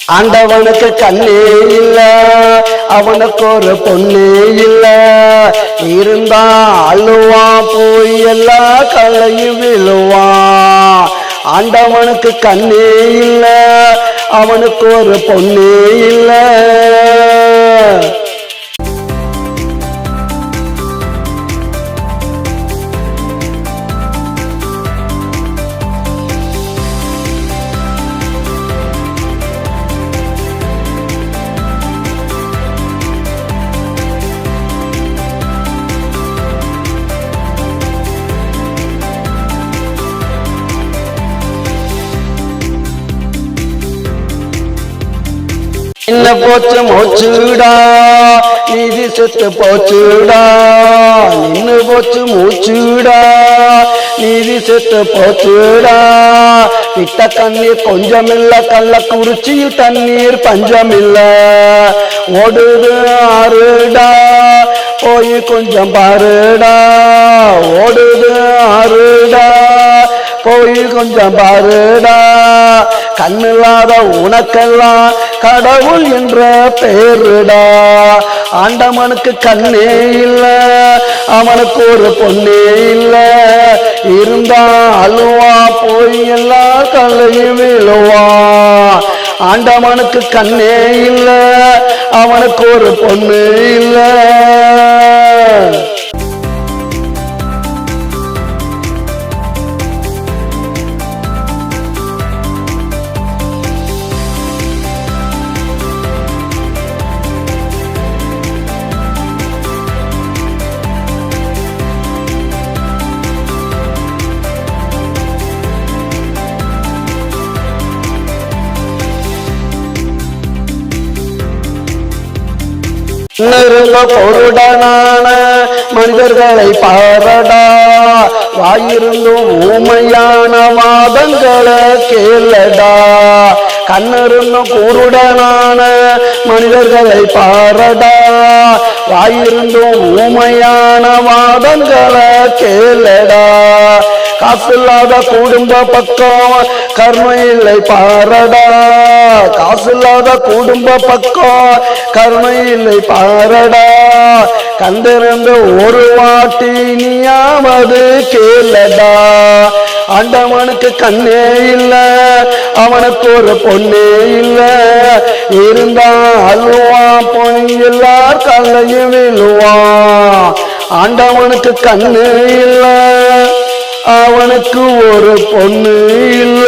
ஆண்டவனுக்கு கண்ணே இல்ல, அவனுக்கு ஒரு பொண்ணே இல்ல. இருந்தா அழுவான், போய் எல்லா கலையும் விழுவான். ஆண்டவனுக்கு கண்ணே இல்ல, அவனுக்கு ஒரு பொண்ணே இல்ல. என்ன போச்சு மூச்சுடா, நீதி செத்து போச்சுடா. நின்னு போச்சு மூச்சுடா, நீதி செத்து போச்சுடா. விட்ட கண்ணீர் கொஞ்சமில்ல, கள்ளக்குறிச்சியில் தண்ணீர் பஞ்சமில்ல. ஓடுது ஆறுடா, போய் கொஞ்சம் பாருடா. ஓடுது ஆறுடா, போய் கொஞ்சம் பாருடா. கண்ணில்லாத உனக்கெல்லாம் கடவுள் என்ற பேருடா. ஆண்டவனுக்கு கண்ணே இல்ல, அவனுக்கு ஒரு பொண்ணே இல்ல. இருந்தா அழுவா, போய் எல்லா கல்லையும் விழுவா. ஆண்டவனுக்கு கண்ணே இல்ல, அவனுக்கு ஒரு பொண்ணு இல்ல. பொருடனான மனிதர்களை பாரடா. வாயிருந்தும் ஊமையான வாதங்களை கேளடா. கண்ணிருந்தும் குருடனான மனிதர்களை பாரடா. வாயிருந்தும் ஊமையான வாதங்களை கேளடா. காசில்லாத குடும்ப பக்கம் கருணை இல்லை பாரடா. காசில்லாத குடும்ப பக்கம் கருணை இல்லை பாரடா. கண்டிருந்து ஒரு வாட்டி நீயாவது கேளடா. ஆண்டவனுக்கு கண்ணே இல்ல, அவனுக்கு ஒரு பொண்ணே இல்ல. இருந்தா அழுவான், போய் எல்லார் கல்லையும் விழுவான். ஆண்டவனுக்கு கண்ணு இல்ல, அவனுக்கு ஒரு பொண்ணு இல்ல.